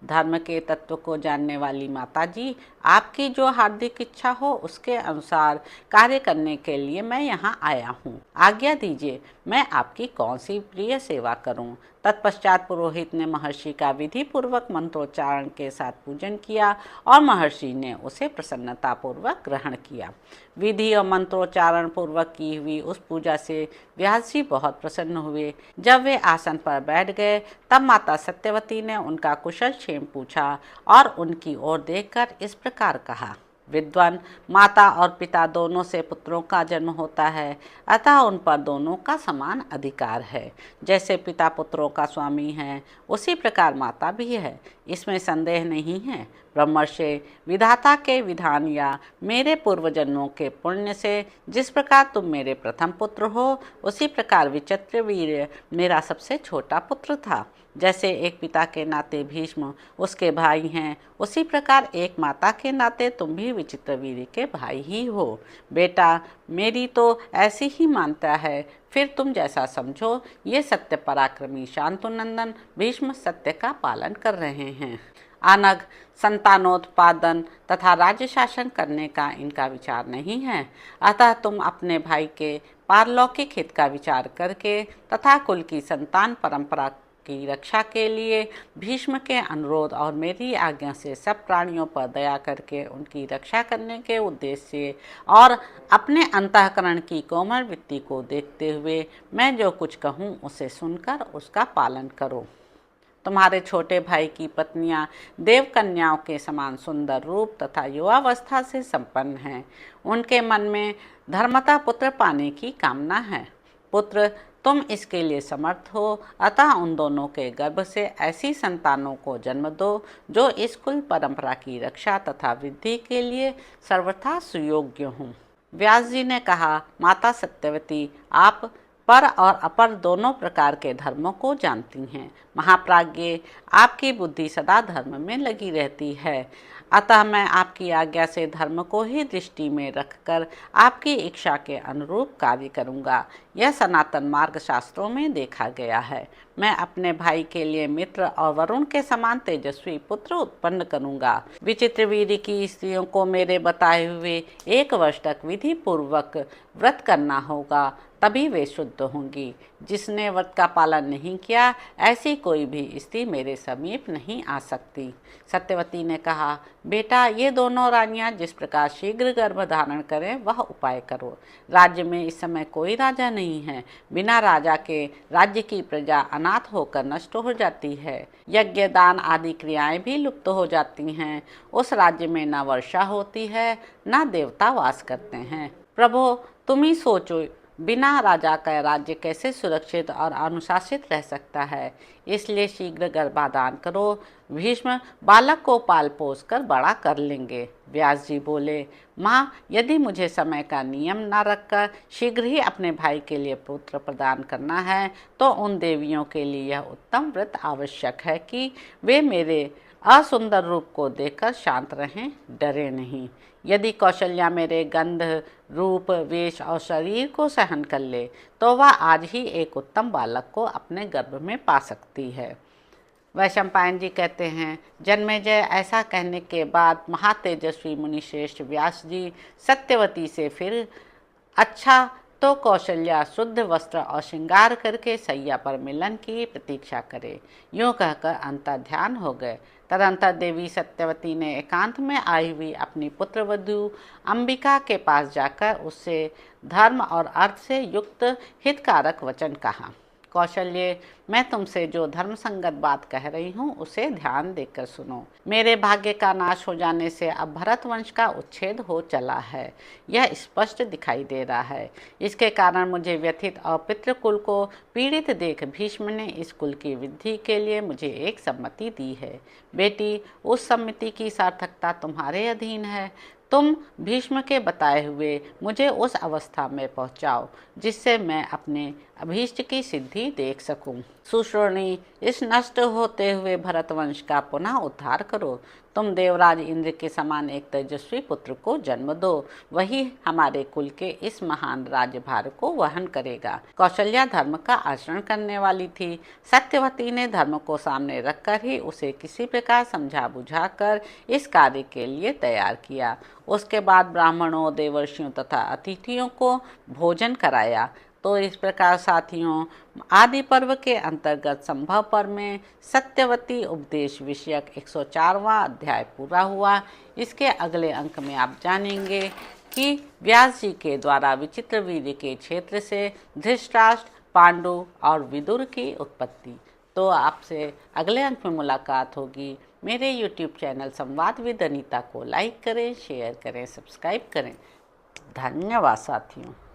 धर्म के तत्व को जानने वाली माताजी, आपकी जो हार्दिक इच्छा हो उसके अनुसार कार्य करने के लिए मैं यहाँ आया हूँ। आज्ञा दीजिए, मैं आपकी कौन सी प्रिय सेवा करूँ। तत्पश्चात पुरोहित ने महर्षि का विधि पूर्वक मंत्रोच्चारण के साथ पूजन किया और महर्षि ने उसे प्रसन्नता पूर्वक ग्रहण किया। विधि और मंत्रोच्चारण पूर्वक की हुई उस पूजा से व्यास जी बहुत प्रसन्न हुए। जब वे आसन पर बैठ गए तब माता सत्यवती ने उनका कुशल क्षेम पूछा और उनकी ओर देखकर इस प्रकार कहा, विद्वान, माता और पिता दोनों से पुत्रों का जन्म होता है, अतः उन पर दोनों का समान अधिकार है। जैसे पिता पुत्रों का स्वामी है, उसी प्रकार माता भी है, इसमें संदेह नहीं है। ब्रह्मर्षि विधाता के विधान या मेरे पूर्व जन्मों के पुण्य से जिस प्रकार तुम मेरे प्रथम पुत्र हो, उसी प्रकार विचित्रवीर्य मेरा सबसे छोटा पुत्र था। जैसे एक पिता के नाते भीष्म उसके भाई हैं, उसी प्रकार एक माता के नाते तुम भी विचित्रवीर्य के भाई ही हो। बेटा, मेरी तो ऐसी ही मानता है, फिर तुम जैसा समझो। ये सत्य पराक्रमी शांतनुनंदन भीष्म सत्य का पालन कर रहे हैं। अनग संतानोत्पादन तथा राज्य शासन करने का इनका विचार नहीं है, अतः तुम अपने भाई के पारलौकिक हित का विचार करके तथा कुल की संतान परंपरा की रक्षा के लिए भीष्म के अनुरोध और मेरी आज्ञा से सब प्राणियों पर दया करके उनकी रक्षा करने के उद्देश्य से और अपने अंतःकरण की कोमल वृत्ति को देखते हुए मैं जो कुछ कहूँ उसे सुनकर उसका पालन करो। तुम्हारे छोटे भाई की पत्नियां देव कन्याओं के समान सुंदर रूप तथा युवावस्था से संपन्न हैं। उनके मन में धर्मतः पुत्र पाने की कामना है। पुत्र, तुम इसके लिए समर्थ हो, अतः उन दोनों के गर्भ से ऐसी संतानों को जन्म दो जो इस कुल परंपरा की रक्षा तथा वृद्धि के लिए सर्वथा सुयोग्य हों। व्यास जी ने कहा, माता सत्यवती, आप पर और अपर दोनों प्रकार के धर्मों को जानती हैं। महाप्राज्ञ, आपकी बुद्धि सदा धर्म में लगी रहती है, अतः मैं आपकी आज्ञा से धर्म को ही दृष्टि में रखकर आपकी इच्छा के अनुरूप कार्य करूँगा। यह सनातन मार्ग शास्त्रों में देखा गया है। मैं अपने भाई के लिए मित्र और वरुण के समान तेजस्वी पुत्र उत्पन्न करूँगा। विचित्रवीर्य की स्त्रियों को मेरे बताए हुए 1 वर्ष तक विधि पूर्वक व्रत करना होगा, तभी वे शुद्ध होंगी। जिसने व्रत का पालन नहीं किया, ऐसी कोई भी स्त्री मेरे समीप नहीं आ सकती। सत्यवती ने कहा, बेटा, ये दोनों रानियां जिस प्रकार शीघ्र गर्भ धारण करें वह उपाय करो। राज्य में इस समय कोई राजा नहीं है। बिना राजा के राज्य की प्रजा अनाथ होकर नष्ट हो जाती है। यज्ञ दान आदि क्रियाएं भी लुप्त हो जाती हैं। उस राज्य में न वर्षा होती है, न देवता वास करते हैं। प्रभो, तुम ही सोचो, बिना राजा का राज्य कैसे सुरक्षित और अनुशासित रह सकता है। इसलिए शीघ्र गर्भाधान करो। भीष्म बालक को पाल पोस कर बड़ा कर लेंगे। व्यास जी बोले, माँ, यदि मुझे समय का नियम न रखकर शीघ्र ही अपने भाई के लिए पुत्र प्रदान करना है, तो उन देवियों के लिए यह उत्तम व्रत आवश्यक है कि वे मेरे असुंदर रूप को देखकर शांत रहें, डरे नहीं। यदि कौशल्या मेरे गंध, रूप, वेश और शरीर को सहन कर ले, तो वह आज ही एक उत्तम बालक को अपने गर्भ में पा सकती है। वैशंपायन जी कहते हैं, जन्मेजय ऐसा कहने के बाद महातेजस्वी मुनिश्रेष्ठ व्यास जी सत्यवती से फिर, अच्छा तो कौशल्या शुद्ध वस्त्र और श्रृंगार करके सैया पर मिलन की प्रतीक्षा करे, यूँ कहकर अंतर्ध्यान हो गए। तदंतर देवी सत्यवती ने एकांत में आई हुई अपनी पुत्रवधू अंबिका के पास जाकर उससे धर्म और अर्थ से युक्त हितकारक वचन कहा। कौशल्य, मैं तुमसे जो धर्म संगत बात कह रही हूँ उसे ध्यान देकर सुनो। मेरे भाग्य का नाश हो जाने से अब भरत वंश का उच्छेद हो चला है, यह स्पष्ट दिखाई दे रहा है। इसके कारण मुझे व्यथित और पितृकुल को पीड़ित देख भीष्म ने इस कुल की वृद्धि के लिए मुझे एक सम्मति दी है। बेटी, उस सम्मति की सार्थकता तुम्हारे अधीन है। तुम भीष्म के बताए हुए मुझे उस अवस्था में पहुँचाओ जिससे मैं अपने अभीष्ट की सिद्धि देख सकूं। सुश्रोणी, इस नष्ट होते हुए भरतवंश का पुनः उद्धार करो। तुम देवराज इंद्र के समान एक तेजस्वी पुत्र को जन्म दो, वही हमारे कुल के इस महान राज्यभार को वहन करेगा। कौशल्या धर्म का आचरण करने वाली थी। सत्यवती ने धर्म को सामने रखकर ही उसे किसी प्रकार समझा बुझाकर इस कार्य के लिए तैयार किया। उसके बाद ब्राह्मणों, देवर्षियों तथा अतिथियों को भोजन कराया। तो इस प्रकार साथियों, आदि पर्व के अंतर्गत संभव पर में सत्यवती उपदेश विषयक 104वां अध्याय पूरा हुआ। इसके अगले अंक में आप जानेंगे कि व्यास जी के द्वारा विचित्रवीर्य के क्षेत्र से धृतराष्ट्र, पांडु और विदुर की उत्पत्ति। तो आपसे अगले अंक में मुलाकात होगी। मेरे YouTube चैनल संवाद विद अनीता को लाइक करें, शेयर करें, सब्सक्राइब करें। धन्यवाद साथियों।